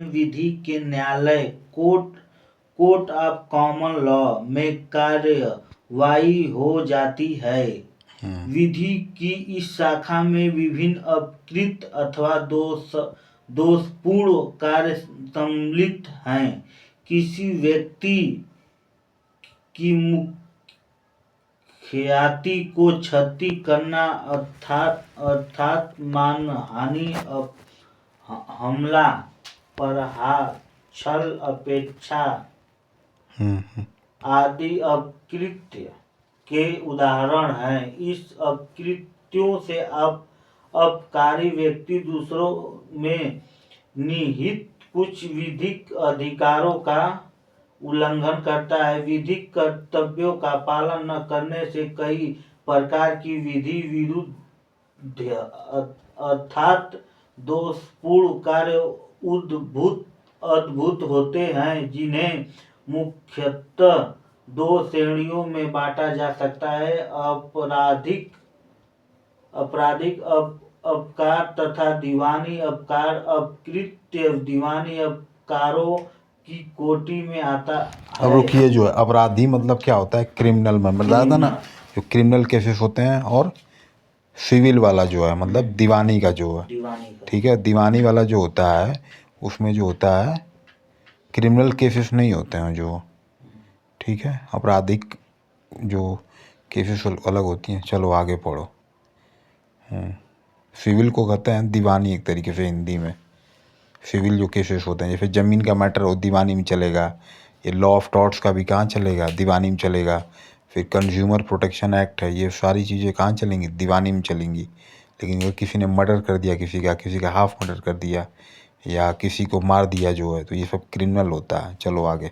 विधि के न्यायालय court of common law में कार्यवाही हो जाती है। विधि की इस शाखा में विभिन्न अपकृत अथवा दोषपूर्ण कार्य सम्मिलित हैं। किसी व्यक्ति की मुख्याति को क्षति करना अर्थात मानहानि, हमला, प्रहार, छल, अपेक्षा आदि अपकृत्य के उदाहरण हैं। इस अपकृत्यों से अपकारी व्यक्ति दूसरों में निहित कुछ विधिक अधिकारों का उल्लंघन करता है। विधिक कर्तव्यों का पालन न करने से कई प्रकार की विधि विरुद्ध अर्थात दोषपूर्ण कार्य उद्भूत होते हैं, जिन्हें मुख्यतः दो श्रेणियों में बांटा जा सकता है: आपराधिक अपकार तथा दीवानी अपकार। अपकृत्य दीवानी अपकारों की कोटि में आता है। अब रुकिए, जो है अपराधी मतलब क्या होता है? क्रिमिनल में बताया था ना, जो क्रिमिनल केसेस होते हैं, और सिविल वाला जो है मतलब दीवानी का जो है, ठीक है। दीवानी वाला जो होता है उसमें जो होता है क्रिमिनल केसेस नहीं होते हैं जो, ठीक है। आपराधिक जो केसेस अलग होती हैं। चलो आगे पढ़ो। सिविल को कहते हैं दीवानी एक तरीके से हिंदी में। सिविल जो केसेस होते हैं, जैसे ज़मीन का मैटर हो दीवानी में चलेगा। ये लॉ ऑफ टॉर्ट्स का भी कहाँ चलेगा? दीवानी में चलेगा। फिर कंज्यूमर प्रोटेक्शन एक्ट है, ये सारी चीज़ें कहाँ चलेंगी? दीवानी में चलेंगी। लेकिन अगर किसी ने मर्डर कर दिया, किसी का हाफ मर्डर कर दिया, या किसी को मार दिया जो है, तो ये सब क्रिमिनल होता है। चलो आगे।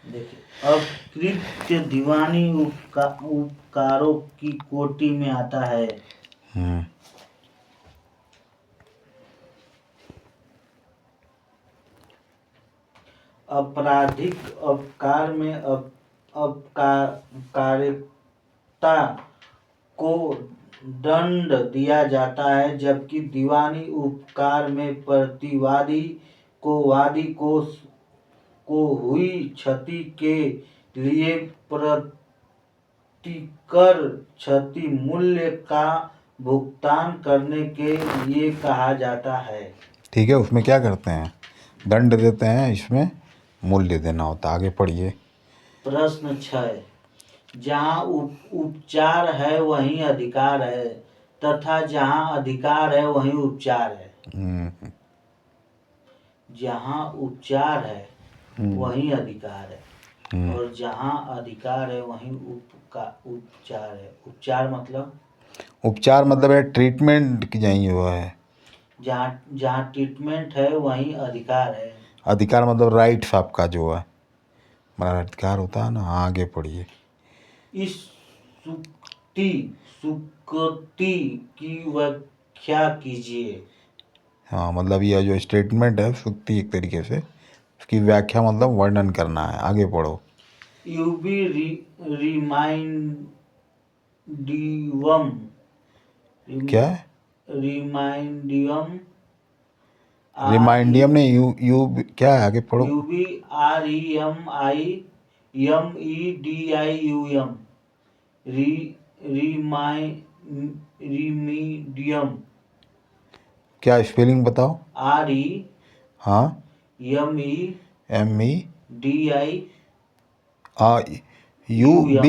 देखिए, अपकृत्य दीवानी उपकारों की कोटि में आता है। आपराधिक अपकार में अपकारिता को दंड दिया जाता है, जबकि दीवानी उपकार में प्रतिवादी को वादी को हुई क्षति के लिए प्रतिकर क्षति मूल्य का भुगतान करने के लिए कहा जाता है। ठीक है, उसमें क्या करते हैं? दंड देते हैं, इसमें मूल्य देना होता है। आगे पढ़िए। प्रश्न 6, जहाँ उपचार है वहीं अधिकार है, तथा जहाँ अधिकार है वहीं उपचार है। जहाँ उपचार है वहीं अधिकार है, और जहाँ अधिकार है वहीं उपचार है। उपचार मतलब है ट्रीटमेंट की जाएगी वो है। जहाँ ट्रीटमेंट है वहीं अधिकार है। अधिकार मतलब राइट्स आपका जो है, हमारा अधिकार होता है ना। आगे पढ़िए। इस सुक्ति की व्याख्या कीजिए। हाँ, मतलब ये जो स्टेटमेंट है सुक्ति एक तरीके से, उसकी व्याख्या मतलब वर्णन करना है। आगे पढ़ो। यूबी रिमाइंडियम। क्या है? रिमाइंडियम नहीं, यू क्या है? आगे पढ़ो। UBREMIMEDIUM रिमीडियम। क्या स्पेलिंग बताओ? RE हाँ, ME ME DI UB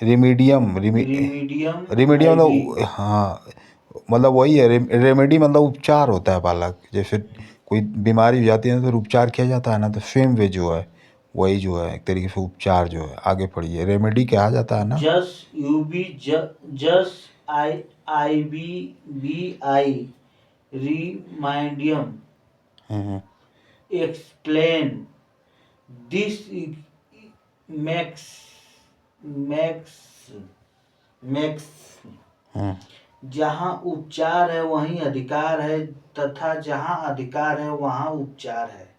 रिमीडियम। रिमीडियम मतलब, हाँ मतलब वही है। रेमेडी मतलब उपचार होता है बालक। जैसे कोई बीमारी हो जाती है तो उपचार किया जाता है ना, तो सेम वे जो है वही जो है एक तरीके से उपचार जो है। आगे पढ़िए। रेमेडी कहा जाता है ना। IBI रिमाइंडियम। एक्सप्लेन दिस makes जहाँ उपचार है वहीं अधिकार है, तथा जहाँ अधिकार है वहाँ उपचार है।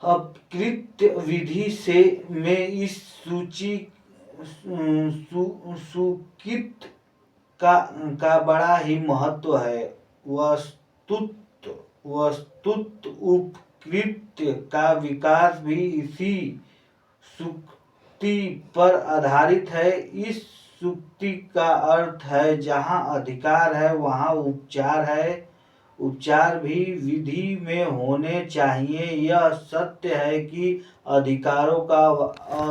अपकृत्य विधि से में इस सूचित का बड़ा ही महत्व है। वस्तुत उपकृत्य का विकास भी इसी सुक्ति पर आधारित है। इस सुक्ति का अर्थ है जहाँ अधिकार है वहाँ उपचार है। उपचार भी विधि में होने चाहिए। यह सत्य है कि अधिकारों का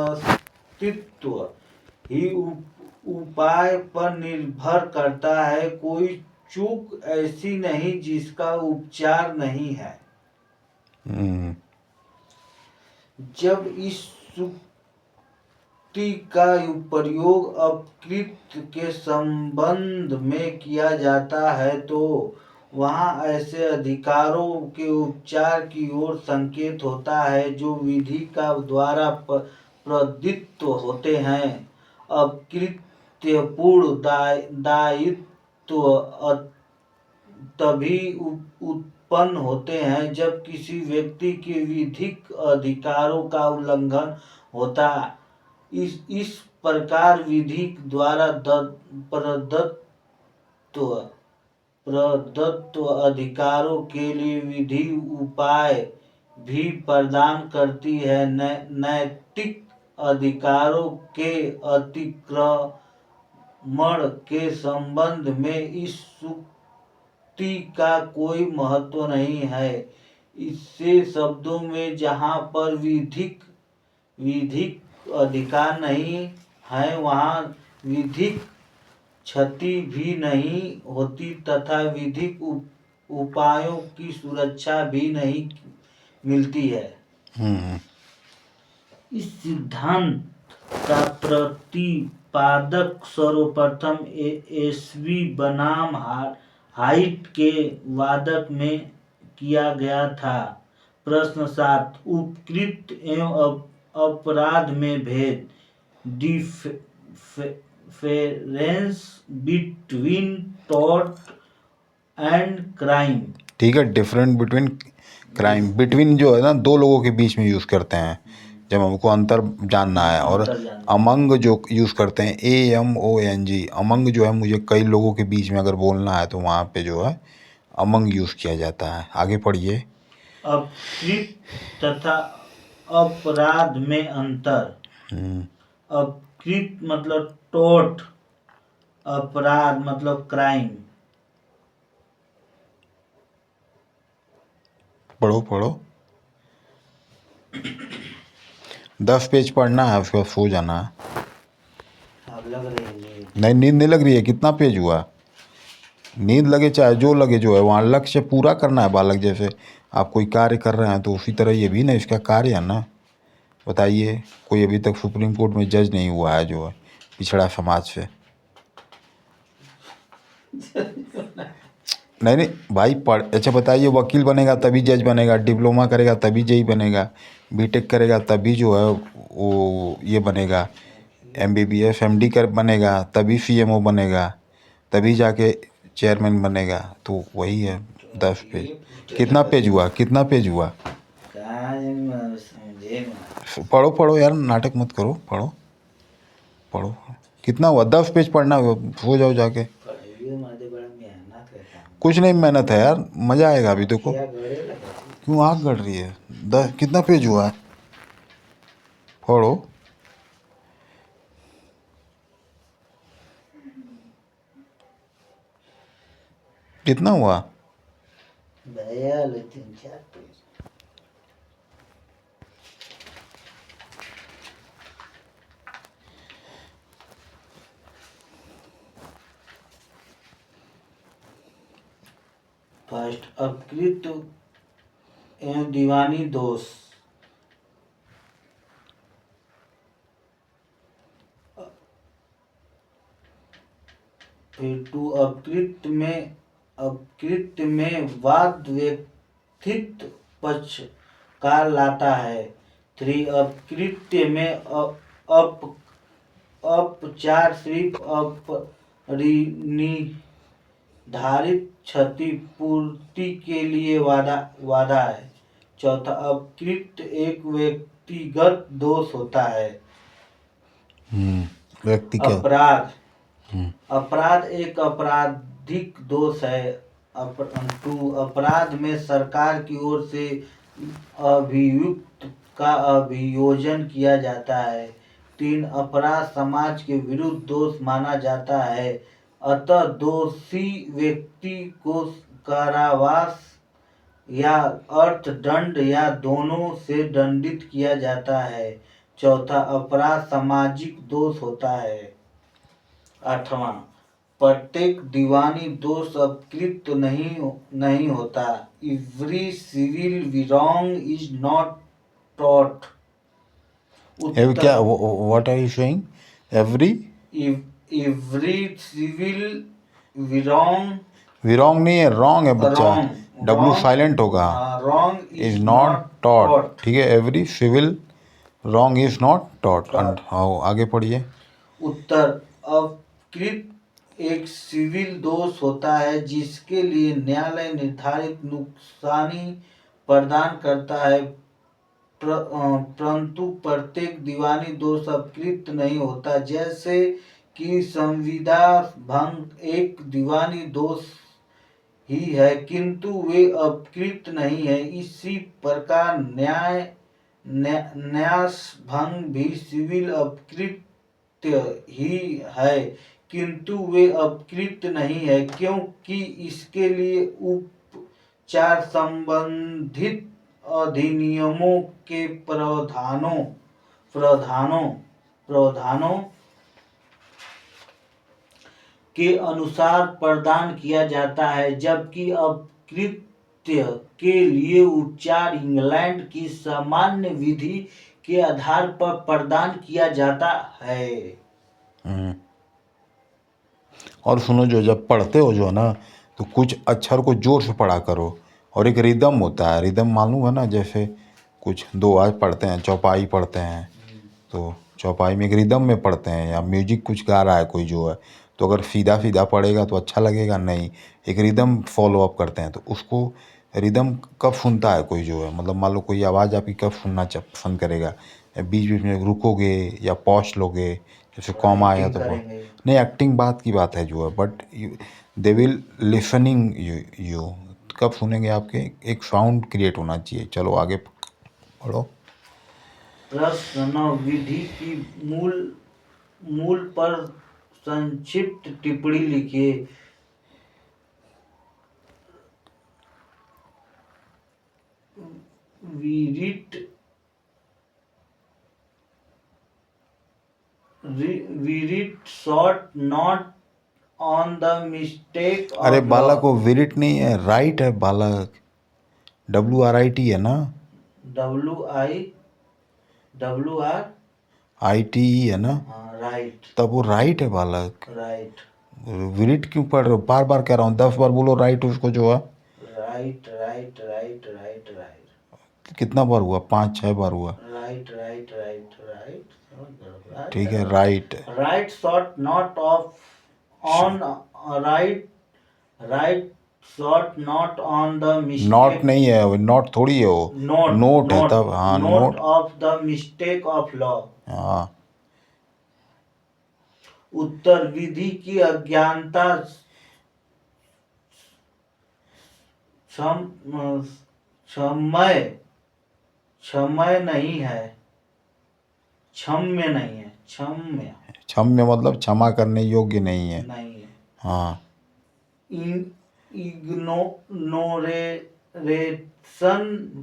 अस्तित्व ही उपाय पर निर्भर करता है। कोई चूक ऐसी नहीं जिसका उपचार नहीं है। जब इस सुक्ति का प्रयोग अपकृत्य के संबंध में किया जाता है तो वहाँ ऐसे अधिकारों के उपचार की ओर संकेत होता है जो विधि का द्वारा प्रदत्त होते हैं। अपकृत्यपूर्ण दायित्व तभी उत्पन्न होते हैं जब किसी व्यक्ति के विधिक अधिकारों का उल्लंघन होता। इस प्रकार विधि द्वारा प्रदत्त अधिकारों के लिए विधि उपाय भी प्रदान करती है। नैतिक अधिकारों के अतिक्रमण के संबंध में इस सुक्ति का कोई महत्व नहीं है। इससे शब्दों में जहाँ पर विधिक अधिकार नहीं है वहाँ विधिक क्षति भी नहीं होती तथा विधिक उपायों की सुरक्षा भी नहीं मिलती है। इस सिद्धांत का प्रतिपादक सर्वप्रथम एसवी बनाम हाइट के वादक में किया गया था। प्रश्न 7 उपकृत्य एवं अपराध में भेद। Difference between tort and crime. ठीक है, डिफरेंट बिटवीन क्राइम, बिटवीन जो है ना दो लोगों के बीच में यूज़ करते हैं जब हमको अंतर जानना है। और अमंग जो यूज़ करते हैं AMONG, अमंग जो है मुझे कई लोगों के बीच में अगर बोलना है तो वहाँ पे जो है अमंग यूज़ किया जाता है। आगे पढ़िए। अपकृत्य तथा अपराध में अंतर। अपकृत्य मतलब टोर्ट, अपराध मतलब क्राइम। पढ़ो 10 पेज पढ़ना है, उसके बाद सो जाना है। अब लग रही है नींद। नहीं, नींद नहीं लग रही है। कितना पेज हुआ? नींद लगे चाहे जो लगे, जो है वहाँ लक्ष्य पूरा करना है। बालक जैसे आप कोई कार्य कर रहे हैं तो उसी तरह ये भी ना इसका कार्य है ना। बताइए, कोई अभी तक सुप्रीम कोर्ट में जज नहीं हुआ है जो है पिछड़ा समाज से। नहीं भाई पढ़। अच्छा बताइए, वकील बनेगा तभी जज बनेगा, डिप्लोमा करेगा तभी जज बनेगा, बीटेक करेगा तभी जो है वो ये बनेगा, MBBS MD कर बनेगा तभी CMO बनेगा, तभी जाके चेयरमैन बनेगा। तो वही है 10 पेज। कितना पेज हुआ? पढ़ो यार, नाटक मत करो। पढ़ो। कितना हुआ? 10 पेज पढ़ना। हो जाओ जाके। कुछ नहीं मेहनत है यार, मज़ा आएगा। अभी देखो क्यों आँख गड़ रही है। कितना पेज हुआ है? पढ़ो। कितना हुआ? 3-4 पेज। फर्स्ट, अपकृत्य एवं दीवानी दोष। फिर 2 अपकृत्य में वाद व्यथित पक्षकार लाता है। 3 अपकृत्य में अपचार सिर्फ अपरिनिर्धारित क्षतिपूर्ति के लिए वादा है। 4 अपकृत्य एक व्यक्तिगत दोष होता है। व्यक्तिगत। अपराध अपराध एक आपराधिक दोष है। टू, अपराध में सरकार की ओर से अभियुक्त का अभियोजन किया जाता है। 3, अपराध समाज के विरुद्ध दोष माना जाता है, अतः दोषी व्यक्ति को कारावास या अर्थदंड या दोनों से दंडित किया जाता है। 4, अपराध सामाजिक दोष होता है। 8वां, प्रत्येक दीवानी दोष अपकृत नहीं होता। Every civil wrong is not टॉट। क्या what are you saying? Every civil wrong wrong नहीं है, रॉन्ग है बच्चा, डब्लू साइलेंट होगा। wrong इज नॉट टॉट, ठीक है। Every civil wrong is not टॉट। हाँ, आगे पढ़िए। उत्तर, अपकृत एक सिविल दोष होता है जिसके लिए न्यायालय निर्धारित नुकसानी प्रदान करता है, परंतु प्रत्येक दीवानी दोष अपकृत नहीं होता। जैसे कि संविदा भंग एक दीवानी दोष ही है किंतु वे अपकृत नहीं है। इसी प्रकार न्यास भंग भी सिविल अपकृत ही है किंतु वे अपकृत नहीं है, क्योंकि इसके लिए उपचार संबंधित अधिनियमों के प्रावधानों के अनुसार प्रदान किया जाता है, जबकि अपकृत्य के लिए उपचार इंग्लैंड की सामान्य विधि के आधार पर प्रदान किया जाता है। और सुनो, जो जब पढ़ते हो जो ना, तो कुछ अक्षर को जोर से पढ़ा करो, और एक रिदम होता है, रिदम मालूम है ना? जैसे कुछ दो आज पढ़ते हैं, चौपाई पढ़ते हैं, तो चौपाई में एक रिदम में पढ़ते हैं, या म्यूजिक कुछ गा रहा है कोई जो है, तो अगर सीधा सीधा पढ़ेगा तो अच्छा लगेगा नहीं, एक रिदम फॉलो अप करते हैं। तो उसको रिदम कब सुनता है कोई जो है, मतलब मान लो कोई आवाज़ आपकी कब सुनना पसंद करेगा, बीच बीच में रुकोगे या पॉज लोगे, जैसे कॉमा आया तो नहीं, एक्टिंग बात की बात है जो है, but they will listening you कब सुनेंगे आपके, एक साउंड क्रिएट होना चाहिए। चलो आगे पढ़ो। प्रश्न, विधि की मूल पर संक्षिप्त टिप्पणी लिखिए। Write short note on the mistake. अरे बालक, वो विरिट नहीं है, राइट है बालक, WRIT है ना, WRITE है ना, राइट, तब वो राइट है बालक। राइट, विरिट क्यों पढ़ रहे हो? बार बार कह रहा हूँ, 10 बार बोलो राइट उसको जो है। Right right right right right, कितना बार हुआ? 5-6 बार हुआ। राइट राइट राइट राइट, ठीक है, right. Right short not of on, right short note on the mistake. Not नहीं है वो, नॉट थोड़ी है वो, नोट है तब। हाँ, note of the mistake of law. हाँ। उत्तर, विधि की अज्ञानता क्षम्य नहीं है, क्षम्य नहीं है, क्षम्य मतलब क्षमा करने योग्य नहीं है। हाँ। इग्नोरेशन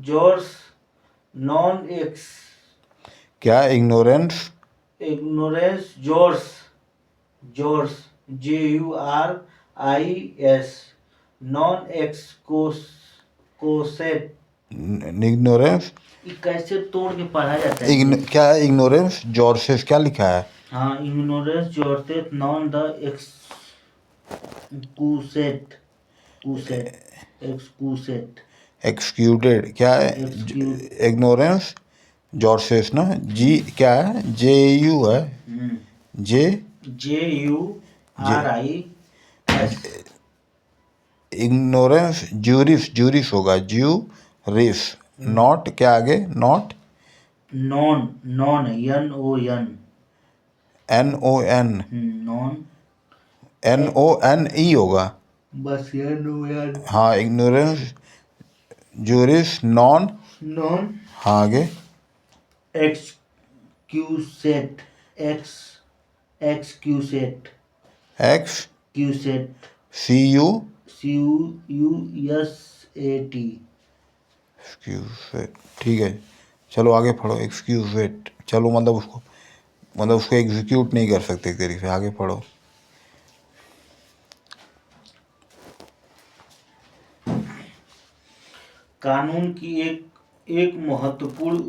जोर्स नॉन एक्स, क्या? इग्नोरेंस जोर्स JURIS नॉन एक्सकोसेट। इग्नोरेंस कैसे तोड़ के पढ़ा जाता है? क्या है इग्नोरेंस जॉर्सेस? क्या लिखा है? हाँ, इग्नोरेंस जॉर्सेस नॉन द एक्सक्यूटेड। क्या है इग्नोरेंस जॉर्सेस ना? जी क्या है? JU है, JURIS। इग्नोरेंस ज्यूरिस होगा, ज्यूरिस। नॉट क्या आगे? Not non NON NON। Non NONE होगा। बस यार हाँ, इग्नोरेंस जूरिस नॉन। नॉन हाँ, आगे। एक्सक्यूसेट एक्सक्यूसेट एक्स क्यूसेट CU CUSAT एक्सक्यूज। ठीक है, चलो आगे पढ़ो। एक्सक्यूज इट, चलो मतलब उसको एग्जीक्यूट नहीं कर सकते एक तरीके से। आगे पढ़ो। कानून की एक महत्वपूर्ण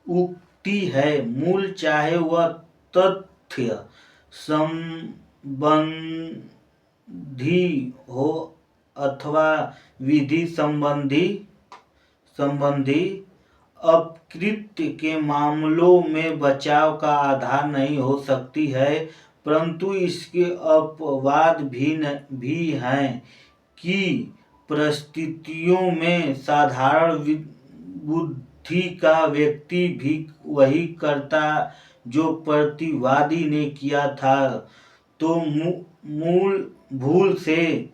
उक्ति है, मूल चाहे वह तथ्य संबंधी हो अथवा विधि संबंधी अपकृत्य के मामलों में बचाव का आधार नहीं हो सकती है, परंतु इसके अपवाद भी हैं कि परिस्थितियों में साधारण बुद्धि का व्यक्ति भी वही करता जो प्रतिवादी ने किया था, तो भूल से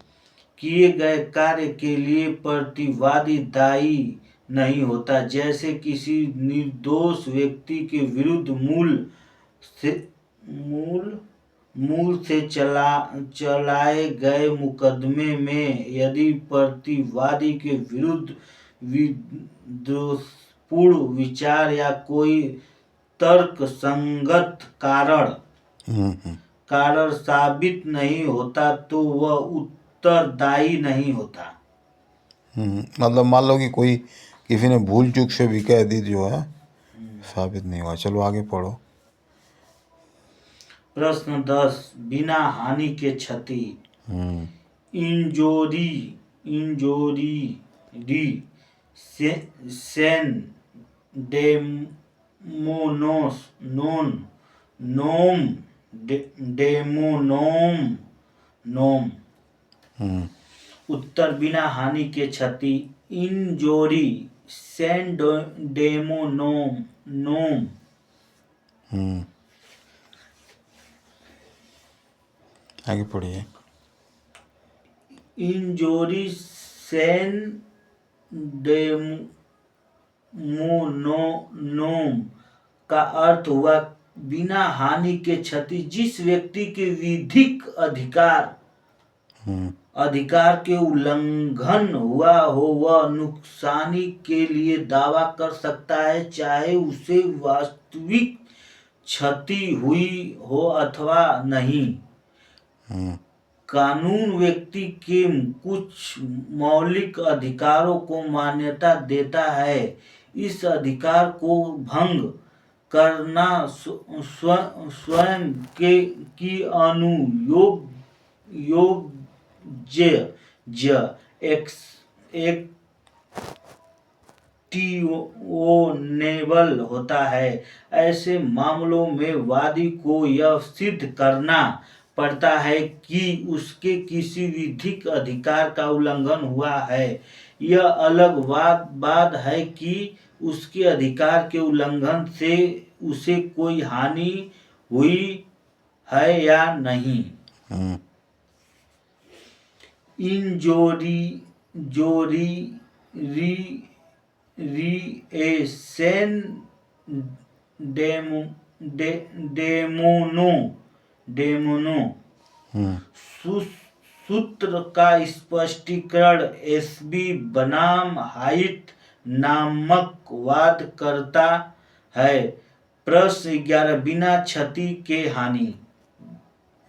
किए गए कार्य के लिए प्रतिवादी दायी नहीं होता। जैसे किसी निर्दोष व्यक्ति के विरुद्ध मूल से चलाए गए मुकदमे में यदि प्रतिवादी के विरुद्ध विद्वेषपूर्ण विचार या कोई तर्क संगत कारण साबित नहीं होता तो वह उत्तरदायी नहीं होता। मतलब मान लो कि कोई किसी ने भूल चूक से भी कह दी, जो है साबित नहीं हुआ। चलो आगे पढ़ो। प्रश्न 10, बिना हानि के क्षति इंजोरी सेन डेमोनोम। उत्तर बिना हानि के क्षति इंजोरी सेन डेमोनोम। आगे पढ़िए। इंजोरी सेन डेमोनोम का अर्थ हुआ बिना हानि के क्षति। जिस व्यक्ति के विधिक अधिकार के उल्लंघन हुआ हो वह नुकसानी के लिए दावा कर सकता है, चाहे उसे वास्तविक क्षति हुई हो अथवा नहीं। कानून व्यक्ति के कुछ मौलिक अधिकारों को मान्यता देता है। इस अधिकार को भंग करना स्वयं की अनुयोज्य एक्टियोनेबल होता है। ऐसे मामलों में वादी को यह सिद्ध करना पड़ता है कि उसके किसी विधिक अधिकार का उल्लंघन हुआ है। यह अलग बात है कि उसके अधिकार के उल्लंघन से उसे कोई हानि हुई है या नहीं। इंजोरिएशन डेमोनो सूत्र का स्पष्टीकरण एसबी बनाम हाइट नामक वाद करता है। प्रश्न 11, बिना क्षति के हानि।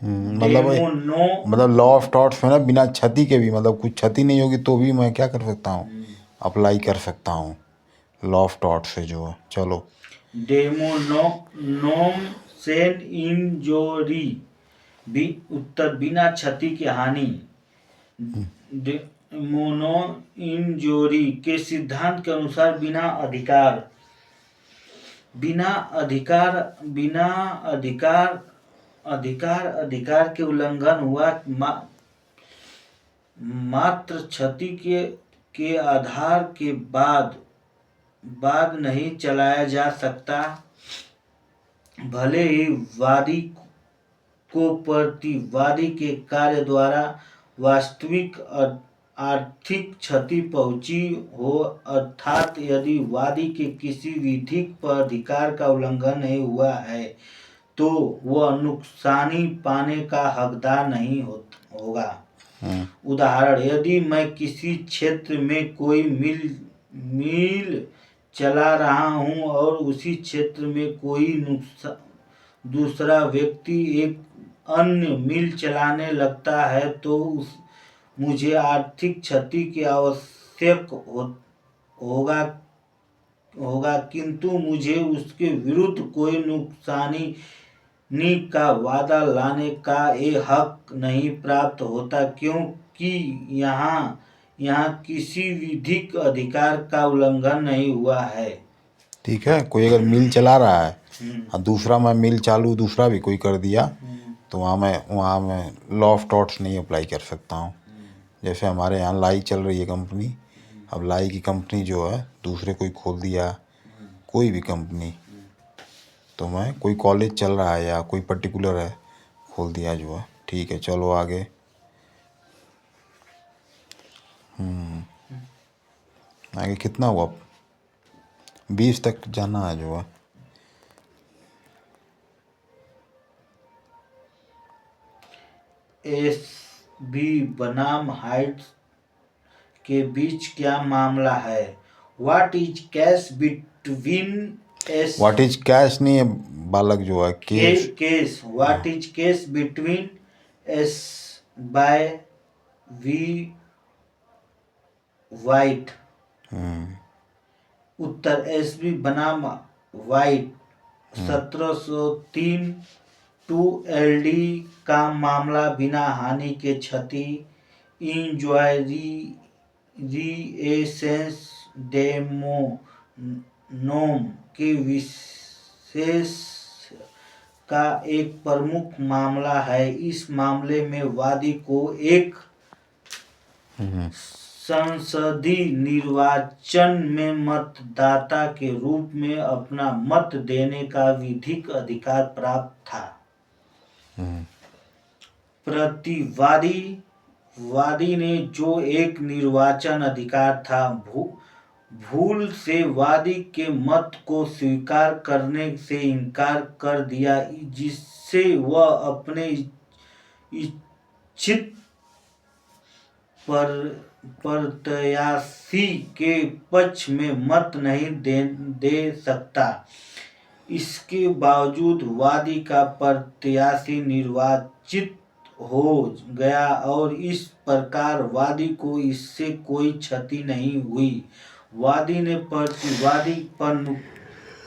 मतलब लॉ ऑफ टॉर्ट्स में ना बिना क्षति के भी, मतलब कुछ क्षति नहीं होगी तो भी मैं क्या कर सकता हूँ, अप्लाई कर सकता हूँ लॉ ऑफ टॉर्ट्स से जो है। चलो। डेमोनोम सेन इंजोरी उत्तर बिना क्षति के हानि। डेमोनो इंजोरी के सिद्धांत के अनुसार अधिकार के उल्लंघन हुआ मात्र क्षति के आधार के बाद नहीं चलाया जा सकता। भले ही को प्रतिवादी के कार्य द्वारा वास्तविक आर्थिक क्षति पहुंची हो, अर्थात यदि वादी के किसी विधिक पर अधिकार का उल्लंघन नहीं हुआ है तो वह नुकसानी पाने का हकदार नहीं होगा। उदाहरण, यदि मैं किसी क्षेत्र में कोई मिल चला रहा हूं और उसी क्षेत्र में कोई दूसरा व्यक्ति एक अन्य मिल चलाने लगता है तो मुझे आर्थिक क्षति की आवश्यक होगा, किंतु मुझे उसके विरुद्ध कोई नुकसानी का वादा लाने का हक नहीं प्राप्त होता, क्योंकि यहाँ किसी विधिक अधिकार का उल्लंघन नहीं हुआ है। ठीक है, कोई अगर मिल चला रहा है और दूसरा मैं मिल चालू दूसरा भी कोई कर दिया तो वहाँ मैं लॉ ऑफ टॉर्ट्स नहीं अप्लाई कर सकता हूँ। जैसे हमारे यहाँ लाई चल रही है कंपनी, अब लाई की कंपनी जो है दूसरे कोई खोल दिया, कोई भी कंपनी, तो मैं कोई कॉलेज चल रहा है या कोई पर्टिकुलर है खोल दिया जो है, ठीक है चलो आगे। आगे कितना हुआ? 20 तक जाना है जो है। SB बनाम हाइट्स के बीच क्या मामला है? What is cash between what is cash नहीं है बालक जो है, case. What is case between SB white? Uttar, SB बनाम वाइट 1703 2LD का मामला बिना हानि के क्षति इंजॉयरिएसेंस डेमोनोम के विशेष का एक प्रमुख मामला है। इस मामले में वादी को एक संसदीय निर्वाचन में मतदाता के रूप में अपना मत देने का विधिक अधिकार प्राप्त था। प्रतिवादी ने जो एक निर्वाचन अधिकार था, भूल से वादी के मत को स्वीकार करने से इनकार कर दिया, जिससे वह अपने इच्छित प्रत्याशी के पक्ष में मत नहीं दे सकता। इसके बावजूद वादी का प्रत्याशी निर्वाचित हो गया और इस प्रकार वादी को इससे कोई क्षति नहीं हुई। वादी ने प्रतिवादी पर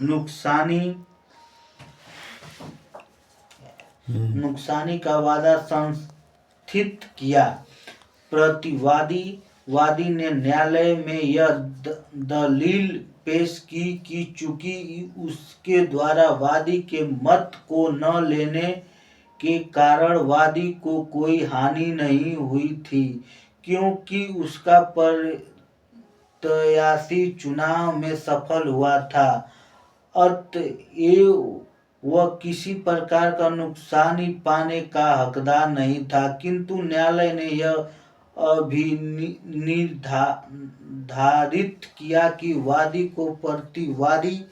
नुकसानी का वादा संस्थित किया। प्रतिवादी ने न्यायालय में यह दलील पेश की कि चूंकि उसके द्वारा वादी के मत को न लेने के कारण वादी को कोई हानि नहीं हुई थी, क्योंकि उसका प्रत्याशी चुनाव में सफल हुआ था, अतएव वह किसी प्रकार का नुकसानी पाने का हकदार नहीं था। किंतु न्यायालय ने यह निर्धारित किया कि वादी को प्रतिवादी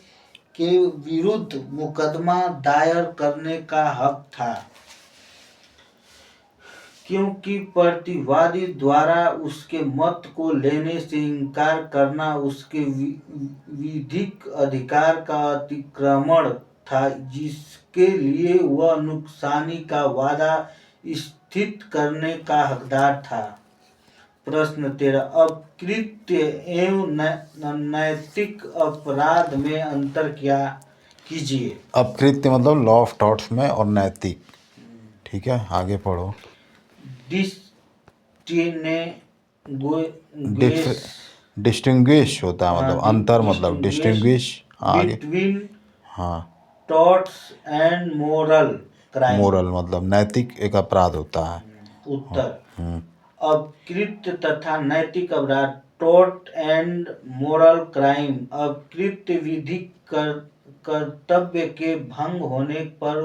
के विरुद्ध मुकदमा दायर करने का हक था, क्योंकि प्रतिवादी द्वारा उसके मत को लेने से इनकार करना उसके विधिक अधिकार का अतिक्रमण था, जिसके लिए वह नुकसानी का वादा स्थित करने का हकदार था। प्रश्न 13, अपकृत्य एवं नैतिक अपराध में अंतर क्या कीजिए? अपकृत्य मतलब लॉ ऑफ टॉर्ट्स में और नैतिक, ठीक है आगे पढ़ो। डिस्टिंग्विश होता है मतलब अंतर, मतलब डिस्टिंग्विश आगे बिटवीन हाँ torts and moral crime. Moral मतलब नैतिक एक अपराध होता है। उत्तर, अपकृत्य तथा नैतिक अपराध। Tort and moral crime. अपकृत्य विधिक कर्तव्य के भंग होने पर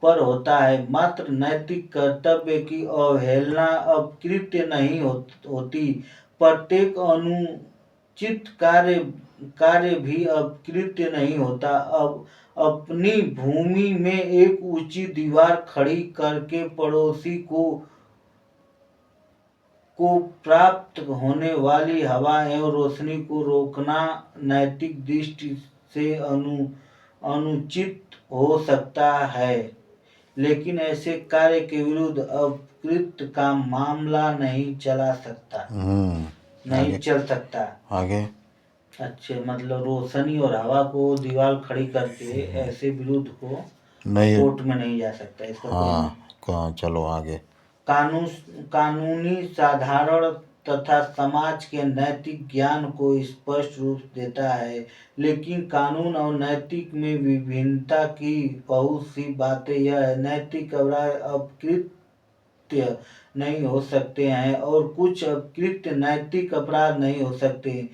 पर होता है। मात्र नैतिक कर्तव्य की अवहेलना अपकृत्य नहीं होती। प्रत्येक अनुचित कार्य भी अपकृत्य नहीं होता। अब अपनी भूमि में एक ऊंची दीवार खड़ी करके पड़ोसी को प्राप्त होने वाली हवा एवं रोशनी को रोकना नैतिक दृष्टि से अनुचित हो सकता है, लेकिन ऐसे कार्य के विरुद्ध अपकृत्य का मामला नहीं चल सकता। आगे अच्छे मतलब रोशनी और हवा को दीवार खड़ी करके ऐसे विरुद्ध को नहीं, कोर्ट में नहीं जा सकता इसका। हाँ चलो आगे। कानूनी साधारण तथा समाज के नैतिक ज्ञान को स्पष्ट रूप देता है, लेकिन कानून और नैतिक में विभिन्नता की बहुत सी बातें यह है। नैतिक अपराध अपकृत्य नहीं हो सकते हैं और कुछ अपकृत्य नैतिक अपराध नहीं हो सकते।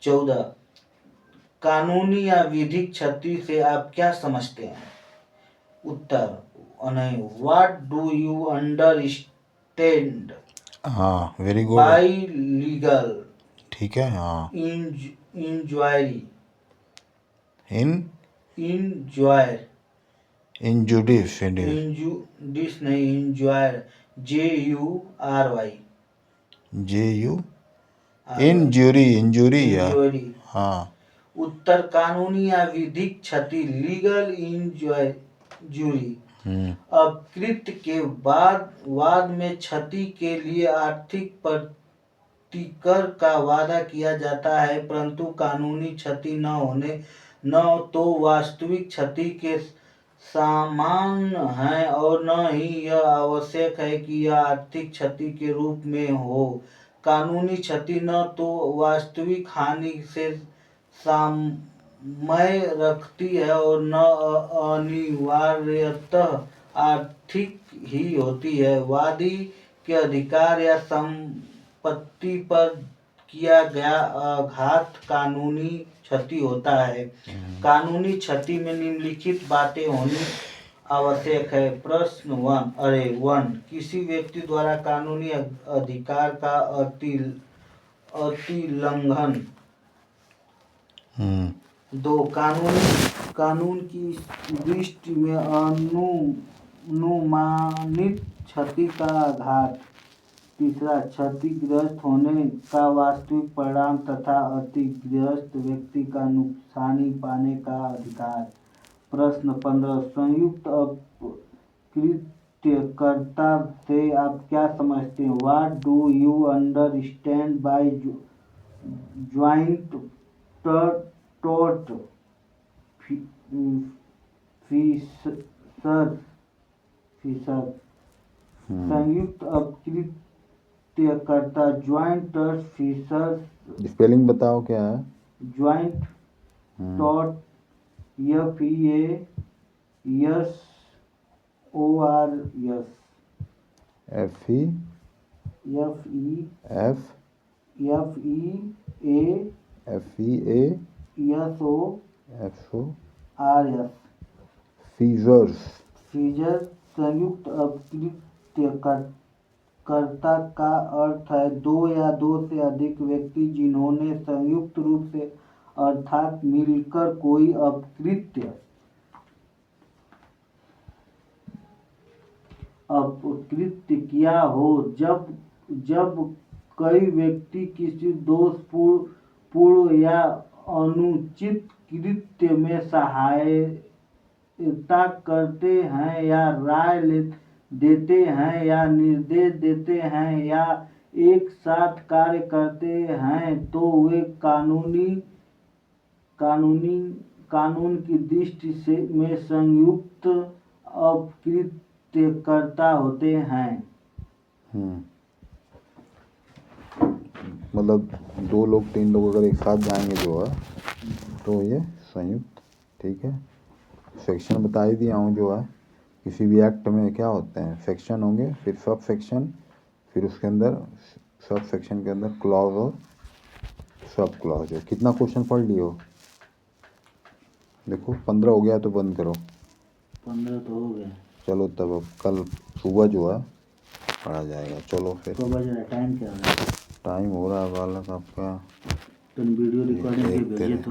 14 कानूनी या विधिक क्षति से आप क्या समझते हैं? उत्तर नहीं। What do you understand very good bye legal? ठीक है। हाँ इंजॉयरी इंजुडिस नहीं, इंजॉयर इंजुरी। हाँ उत्तर कानूनी या विधिक क्षति लीगल इंजरी अपकृत्य के बाद में क्षति के लिए आर्थिक प्रतिकर का वादा किया जाता है, परंतु कानूनी क्षति न तो वास्तविक क्षति के समान है और न ही यह आवश्यक है कि यह आर्थिक क्षति के रूप में हो। कानूनी क्षति न तो वास्तविक हानि से सामय रखती है और न अनिवार्यतः आर्थिक ही होती है। वादी के अधिकार या संपत्ति पर किया गया आघात कानूनी क्षति होता है। कानूनी क्षति में निम्नलिखित बातें होनी आवश्यक है। प्रश्न 1 किसी व्यक्ति द्वारा कानूनी अधिकार का अतिलंघन। 2 कानून की दृष्टि में अनुमानित क्षति का आघात। 3 क्षतिग्रस्त होने का वास्तविक परिणाम तथा क्षतिग्रस्त व्यक्ति का नुकसानी पाने का अधिकार। प्रश्न 15 संयुक्त अपकृत्यकर्ता से आप क्या समझते हैं? What do you understand by joint tort feasor? संयुक्त अपकृत्यकर्ता ज्वाइंट टॉर्ट फिशर। स्पेलिंग बताओ क्या है? Joint tort FEASORS feasor. संयुक्त अपकृत्यकर्ता का अर्थ है 2 या 2 से अधिक व्यक्ति जिन्होंने संयुक्त रूप से अर्थात मिलकर कोई अपकृत्य किया हो। जब कई व्यक्ति किसी दोषपूर्ण या अनुचित कृत्य में सहायता करते हैं या राय देते हैं या निर्देश देते हैं या एक साथ कार्य करते हैं तो वे कानून की दृष्टि से में संयुक्त अपकृत्यकर्ता होते हैं। मतलब 2 लोग 3 लोग अगर एक साथ जाएंगे जो है तो ये संयुक्त। ठीक है। सेक्शन बता ही दिया हूँ जो है किसी भी एक्ट में क्या होते हैं सेक्शन होंगे, फिर सब सेक्शन, फिर उसके अंदर सब सेक्शन के अंदर क्लॉज और सब क्लॉज है। कितना क्वेश्चन पढ़ लिए हो? देखो 15 हो गया तो बंद करो। 15 तो हो गए। चलो तब अब कल सुबह जो है पढ़ा जाएगा। चलो फिर तो बज रहा है, टाइम क्या हो रहा है? टाइम हो रहा है बालक आपका तुम वीडियो रिकॉर्डिंग के देखते भेजिए रहे। तो